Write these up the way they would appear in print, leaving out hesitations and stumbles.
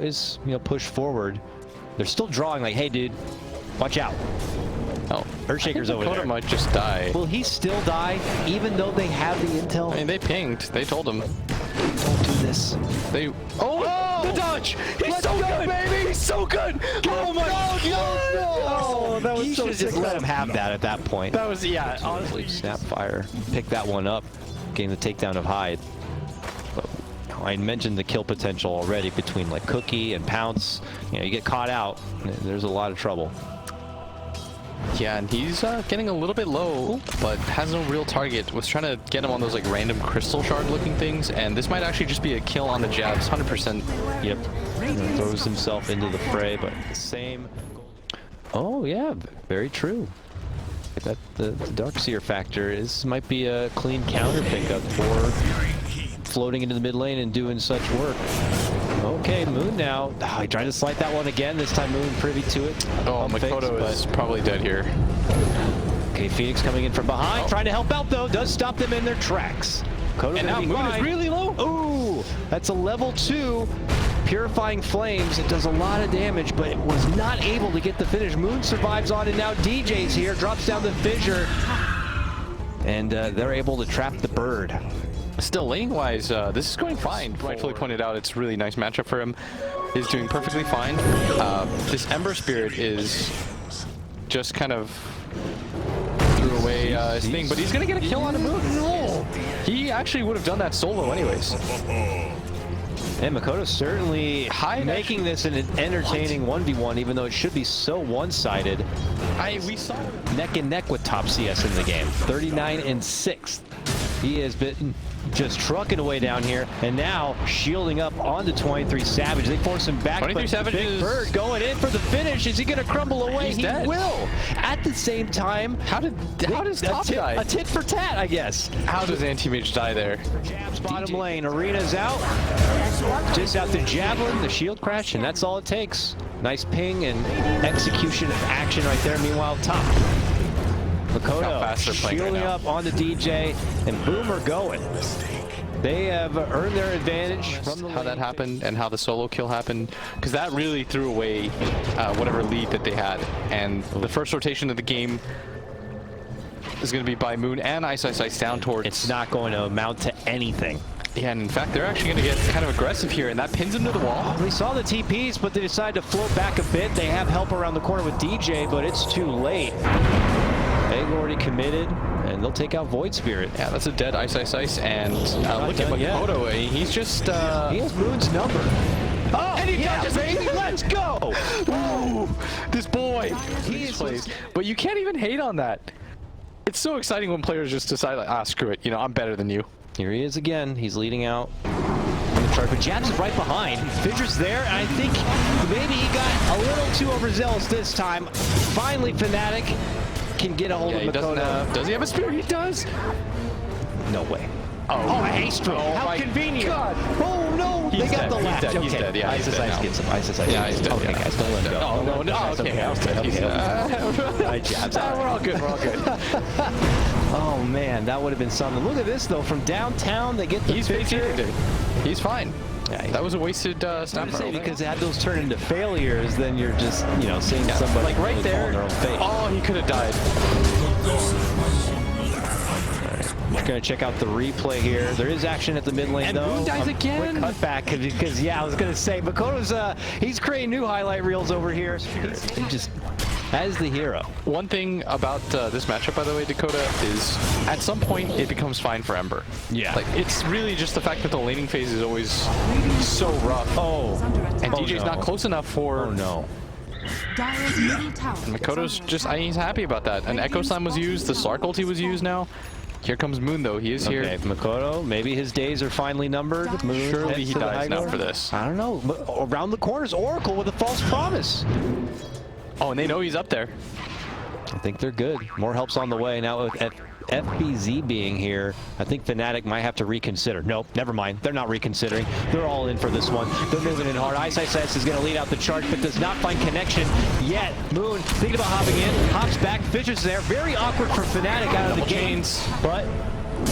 is, pushed forward. They're still drawing like, hey, dude, watch out. Oh, Earthshaker's over there. Might just die. Will he still die, even though they have the intel? I mean, they pinged. They told him. Don't do this. They. Oh, the dodge! He's so good, baby! He's so good! Oh my God! Oh, that was so sick. Just let him have that at that point. That was, yeah, honestly. Snapfire picked that one up, getting the takedown of Hyde. But I mentioned the kill potential already between like Cookie and Pounce. You get caught out, there's a lot of trouble. Yeah, and he's getting a little bit low, but has no real target. Was trying to get him on those like random crystal shard looking things, and this might actually just be a kill on the jabs, 100%. Yep. Throws himself into the fray, but same. Oh yeah, very true. That the Darkseer factor might be a clean counter pickup for floating into the mid lane and doing such work. Okay, Moon now. Oh, he tried to slight that one again. This time Moon privy to it. Oh, Makoto is probably dead here. Okay, Phoenix coming in from behind, trying to help out though. Does stop them in their tracks. Makoto and now Moon is really low. Ooh, that's a level 2. Purifying Flames. It does a lot of damage, but it was not able to get the finish. Moon survives on it. Now DJ's here, drops down the fissure, and they're able to trap the bird. Still, laning-wise, this is going fine. Rightfully pointed out, it's a really nice matchup for him. He's doing perfectly fine. This Ember Spirit is just kind of threw away his thing, but he's going to get a kill on the Moon. No! He actually would have done that solo anyways. And Makoto certainly making this an entertaining 1v1, even though it should be so one-sided. We saw neck and neck with top CS in the game. 39 and 6th. He has been just trucking away down here, and now shielding up onto 23 Savage. They force him back, 23 Savage Big Bird going in for the finish. Is he going to crumble away? He's he dead. Will. At the same time, how does top die? A tit for tat, I guess. How does Anti-Mage die there? Jabs bottom lane. Arena's out. Just out the Javelin, the shield crash, and that's all it takes. Nice ping and execution of action right there. Meanwhile, top. Makoto shielding up on the DJ, and Boomer going. They have earned their advantage from the how that happened and how the solo kill happened, because that really threw away whatever lead that they had. And the first rotation of the game is going to be by Moon and Ice down towards. It's not going to amount to anything. Yeah, and in fact, they're actually going to get kind of aggressive here, and that pins them to the wall. We saw the TPs, but they decided to float back a bit. They have help around the corner with DJ, but it's too late. They've already committed, and they'll take out Void Spirit. Yeah, that's a dead Ice, and look at Makoto. He's just... he has Moon's number. Oh, and he touches, baby! Let's go! Ooh, this boy! He's plays. But you can't even hate on that. It's so exciting when players just decide, like, screw it. I'm better than you. Here he is again. He's leading out on the chart, but Jabs is right behind. Fissure's there, and I think maybe he got a little too overzealous this time. Finally, Fnatic can get a hold of Makoto. Does he have a spear? He does. No way. Oh, a haste throw. How convenient. God. Oh, no. They got the latch. He's dead. Yeah, Ice gets him. Ice. Yeah, he's dead. Okay, guys, don't let him go. Oh, no. Okay. Jabs. We're all good. Oh, man, that would have been something. Look at this, though. From downtown, they get the picture. He's fine. Yeah, that was a wasted snap. Because had those turn into failures, then you're just, seeing somebody like right there. On their own face. Oh, he could have died. We're going to check out the replay here. There is action at the mid lane, and though. Moon dies again. Quick cutback, because, I was going to say, Makoto's, he's creating new highlight reels over here. He just... as the hero. One thing about this matchup, by the way, Dakota, is at some point it becomes fine for Ember. Yeah. Like, it's really just the fact that the laning phase is always so rough. Oh. And DJ's not close enough for... Oh, no. And Makoto's just, he's happy about that. An Echo Slam was used, the Slark ulti was used now. Here comes Moon, though. He is here. Okay, Makoto, maybe his days are finally numbered. Moon, surely he dies now for this. I don't know. Around the corners, Oracle with a false promise. Oh, and they know he's up there. I think they're good. More help's on the way. Now with FBZ being here, I think Fnatic might have to reconsider. Nope, never mind. They're not reconsidering. They're all in for this one. They're moving in hard. Ice is going to lead out the charge, but does not find connection yet. Moon thinking about hopping in. Hops back. Fissure's there. Very awkward for Fnatic out of the games. But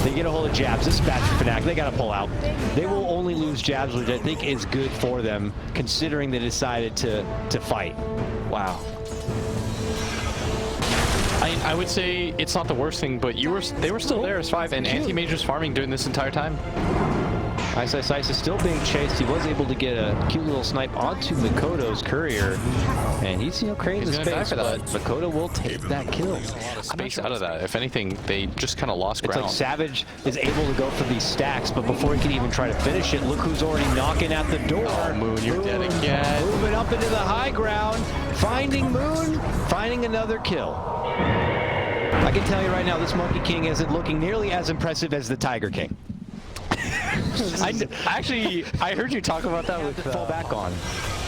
They get a hold of jabs. This is bad for Fnatic. They got to pull out. They will only lose jabs, which I think is good for them, considering they decided to fight. Wow. I would say it's not the worst thing, but they were still there as 5, and Anti-Major's farming during this entire time. Ice is still being chased. He was able to get a cute little snipe onto Makoto's courier, and he's creating the space, but Makoto will take that kill. A lot of space out of that. If anything, they just kind of lost ground. It's like Savage is able to go for these stacks, but before he can even try to finish it, look who's already knocking at the door. Oh, Moon, you're dead again. Moving up into the high ground, finding Moon, finding another kill. I can tell you right now, this Monkey King isn't looking nearly as impressive as the Tiger King. I heard you talk about that with fall back on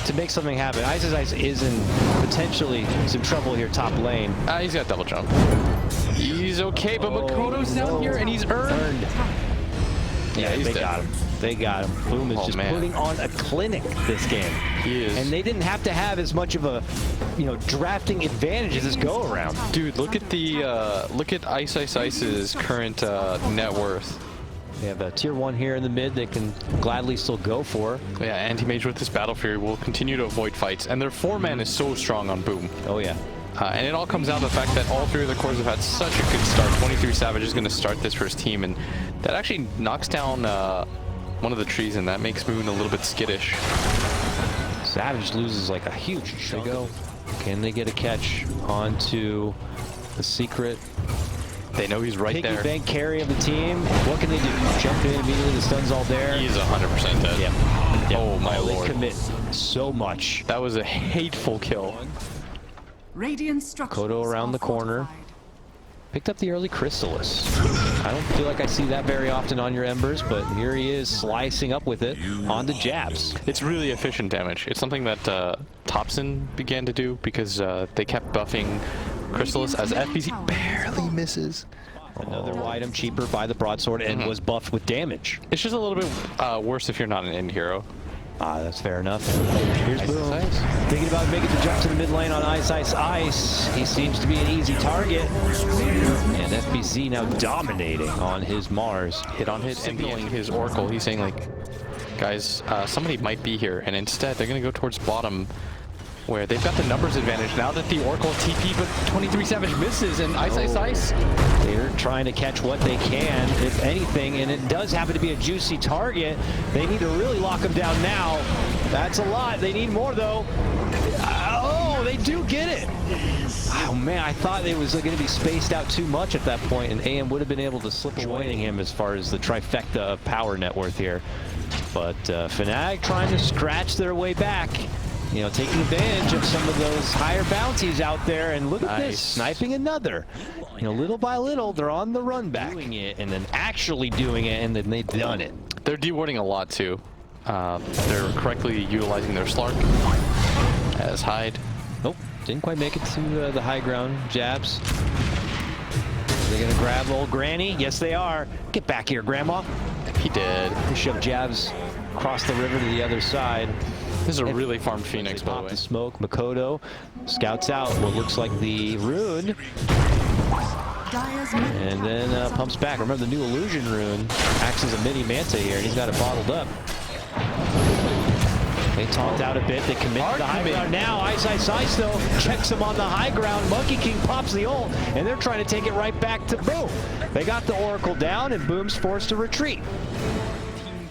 to make something happen. Ice is in potentially some trouble here top lane. He's got double jump. He's okay, but Makoto's down here and he's earned. Yeah, they got him. They got him. Boom is just putting on a clinic this game. He is. And they didn't have to have as much of a, drafting advantage as this go around. Dude, look at the Ice's current net worth. They have a tier 1 here in the mid they can gladly still go for. Yeah, Anti-Mage with this Battle Fury will continue to avoid fights, and their 4-man is so strong on Boom. Oh yeah. And it all comes down to the fact that all 3 of the cores have had such a good start. 23 Savage is going to start this for his team, and that actually knocks down one of the trees, and that makes Moon a little bit skittish. Savage loses like a huge chunk. Can they get a catch onto the secret? They know he's right there. Bank carry of the team. What can they do? Jump in immediately. The stun's all there. He's 100% dead. Yep. Oh my lord. They commit so much. That was a hateful kill. Kodo around the corner. Picked up the early Chrysalis. I don't feel like I see that very often on your Embers, but here he is slicing up with it onto jabs. It's really efficient damage. It's something that Thompson began to do because they kept buffing Chrysalis as FBZ barely misses. Another item cheaper by the broadsword and was buffed with damage. It's just a little bit worse if you're not an end hero. That's fair enough. Here's Boom. Thinking about making the jump to the mid lane on Ice. He seems to be an easy target. And FBZ now dominating on his Mars. Hit on hit, signaling his Oracle. He's saying, like, guys, somebody might be here. And instead, they're going to go towards bottom, where they've got the numbers advantage now that the Oracle TP, but 23 Savage misses, and Ice. They're trying to catch what they can, if anything, and it does happen to be a juicy target. They need to really lock him down now. That's a lot. They need more, though. Oh, they do get it. Oh, man, I thought it was going to be spaced out too much at that point, and AM would have been able to slip joining him as far as the trifecta of power net worth here. But Fnatic trying to scratch their way back. Taking advantage of some of those higher bounties out there, and look at this, sniping another. Little by little, they're on the run back. Doing it, and then actually doing it, and then they've done it. They're dewarding a lot, too. They're correctly utilizing their Slark as Hyde. Nope, didn't quite make it to the high ground. Jabs. Are they going to grab old Granny? Yes, they are. Get back here, Grandma. He did. They shoved Jabs across the river to the other side. This is a really farmed Phoenix, by the way. The smoke. Makoto scouts out what looks like the rune. And then pumps back. Remember, the new illusion rune acts as a mini Manta here, and he's got it bottled up. They talked out a bit. They commit to the high ground. Now Ice though checks him on the high ground. Monkey King pops the ult, and they're trying to take it right back to Boom. They got the Oracle down, and Boom's forced to retreat.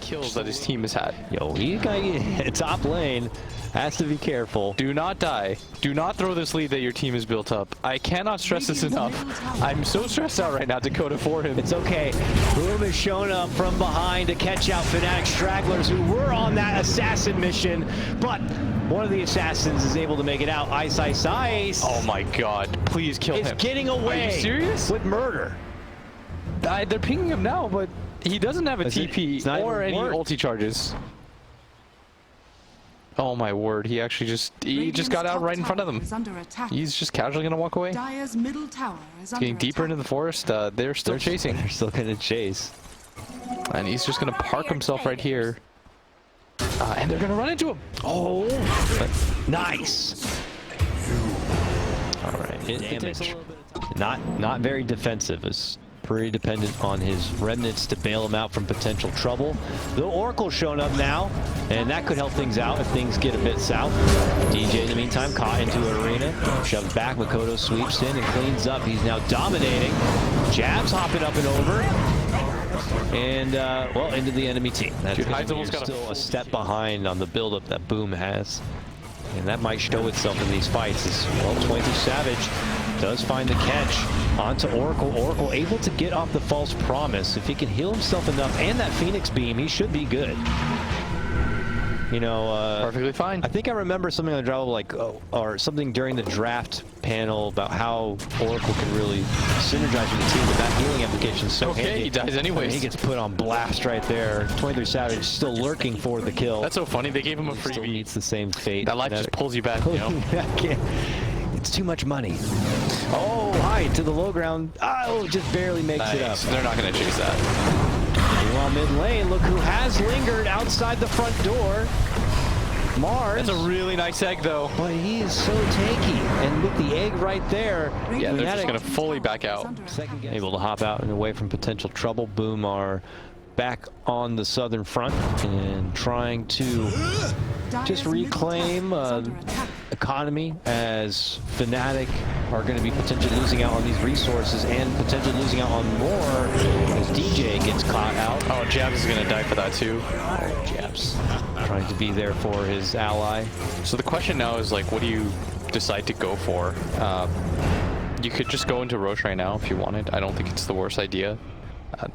Kills that his team has had. Yo, he got top lane. Has to be careful. Do not die. Do not throw this lead that your team has built up. I cannot stress this enough. I'm so stressed out right now, Dakota, for him. It's okay. Boom has shown up from behind to catch out Fnatic stragglers who were on that assassin mission, but one of the assassins is able to make it out. Ice. Oh my god. Please kill him. It's getting away. Are you serious? With murder. They're pinging him now, but he doesn't have a TP or any ulti charges. Oh my word, he just got out right in front of them. He's just casually gonna walk away. Getting deeper into the forest, they're still chasing. They're still gonna chase. And he's just gonna park himself right here. And they're gonna run into him. Oh, nice. All right, damage. Not very defensive as pretty dependent on his remnants to bail him out from potential trouble. The Oracle's showing up now, and that could help things out if things get a bit south. DJ, in the meantime, caught into an arena, shoved back. Makoto sweeps in and cleans up. He's now dominating. Jabs hopping up and over. And, well, into the enemy team. That's still a step behind on the buildup that Boom has. And that might show itself in these fights as, well, 23 Savage does find the catch onto Oracle. Oracle able to get off the false promise. If he can heal himself enough and that Phoenix beam, he should be good. You know, perfectly fine. I think I remember something on the drama, like, or something during the draft panel about how Oracle can really synergize with the team, but that healing application is so handy. He dies anyways. He gets put on blast right there. 23 Savage still lurking for the kill. That's so funny. They gave him a freebie. Still meets the same fate. That life just pulls you back, you know? It's too much money. Oh, high to the low ground. Oh, just barely makes it up. They're not going to chase that. Meanwhile, mid lane, look who has lingered outside the front door. Mars. That's a really nice egg, though. But he is so tanky. And with the egg right there, yeah, they're just going to fully back out. Able to hop out and away from potential trouble. Boom are back on the southern front and trying to just reclaim economy, as Fnatic are going to be potentially losing out on these resources and potentially losing out on more as DJ gets caught out. Oh, Jabs is going to die for that too. Oh, Jabs trying to be there for his ally. So the question now is, like, what do you decide to go for? You could just go into Roche right now if you wanted. I don't think it's the worst idea.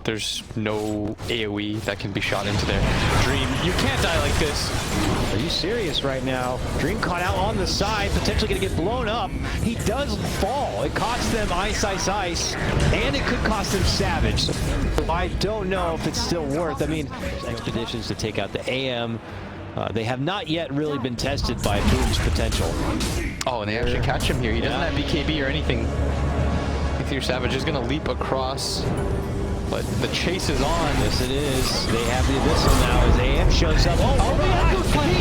There's no AoE that can be shot into there. Dream, you can't die like this. Are you serious right now? Dream caught out on the side, potentially going to get blown up. He does fall. It costs them ice, and it could cost them Savage. So I don't know if it's still worth. I mean, expeditions to take out the AM. They have not yet really been tested by Boom's potential. Oh, and they actually catch him here. He doesn't have BKB or anything. Your Savage is going to leap across. But the chase is on. Yes, it is. They have the Abyssal now as AM shows up.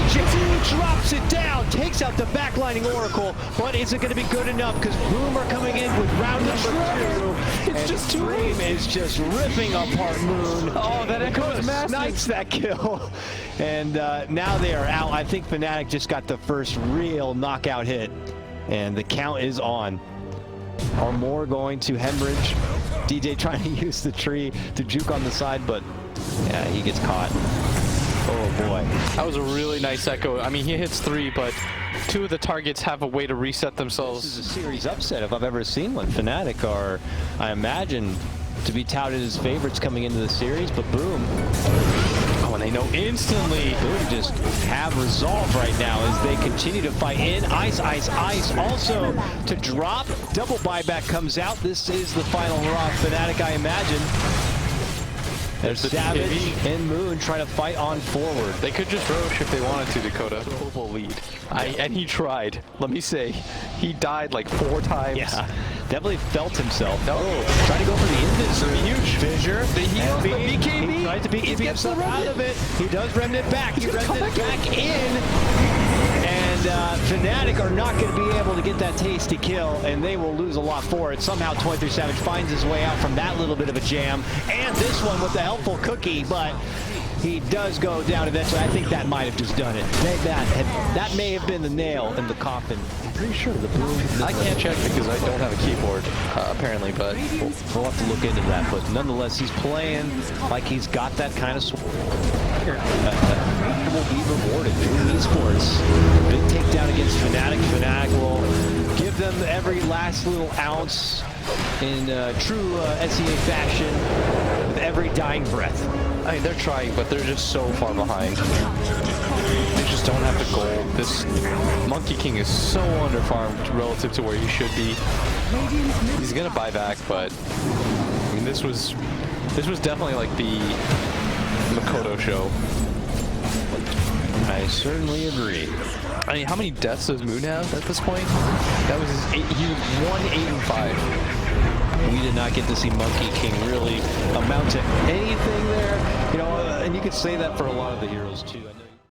DJ drops it down, takes out the backlining Oracle, but is it going to be good enough? Because Boom are coming in with round number 2. It's just Dream is just ripping apart Moon. Oh, that Echo snipes that kill. And now they are out. I think Fnatic just got the first real knockout hit. And the count is on. Are more going to hemorrhage? DJ trying to use the tree to juke on the side, but yeah, he gets caught. Oh boy. That was a really nice Echo. I mean, he hits 3, but 2 of the targets have a way to reset themselves. This is a series upset if I've ever seen one. Fnatic are, I imagine, to be touted as favorites coming into the series, but Boom. Oh, and they know instantly. Boom just have resolve right now as they continue to fight in. Ice. Also to drop. Double buyback comes out. This is the final hurrah of Fnatic, I imagine. There's Savage and Moon trying to fight on forward. They could just Roche if they wanted to, Dakota. Full lead. And he tried. Let me say, he died like 4 times. Yeah, definitely felt himself. Oh, trying to go for the invis. Huge Fissure. The heal, the BKB. He tried to BKB himself out of it. He does remnant back. He remnant back in. And Fnatic are not going to be able to get that tasty kill, and they will lose a lot for it. Somehow 23 Savage finds his way out from that little bit of a jam. And this one with the helpful cookie, but he does go down eventually. I think that might have just done it. That may have been the nail in the coffin. I'm pretty sure the Boom. I can't check because I don't have a keyboard, apparently, but we'll have to look into that. But nonetheless, he's playing like he's got that kind of sword. Will be rewarded through Esports. Big takedown against Fnatic. Fnatic will give them every last little ounce in true SEA fashion with every dying breath. I mean, they're trying, but they're just so far behind. They just don't have the gold. This Monkey King is so underfarmed relative to where he should be. He's gonna buy back, but I mean, this was definitely like the Makoto show. I certainly agree. I mean, how many deaths does Moon have at this point? That was his 8. He was 1, 8, and 5. We did not get to see Monkey King really amount to anything there. You know, and you could say that for a lot of the heroes too.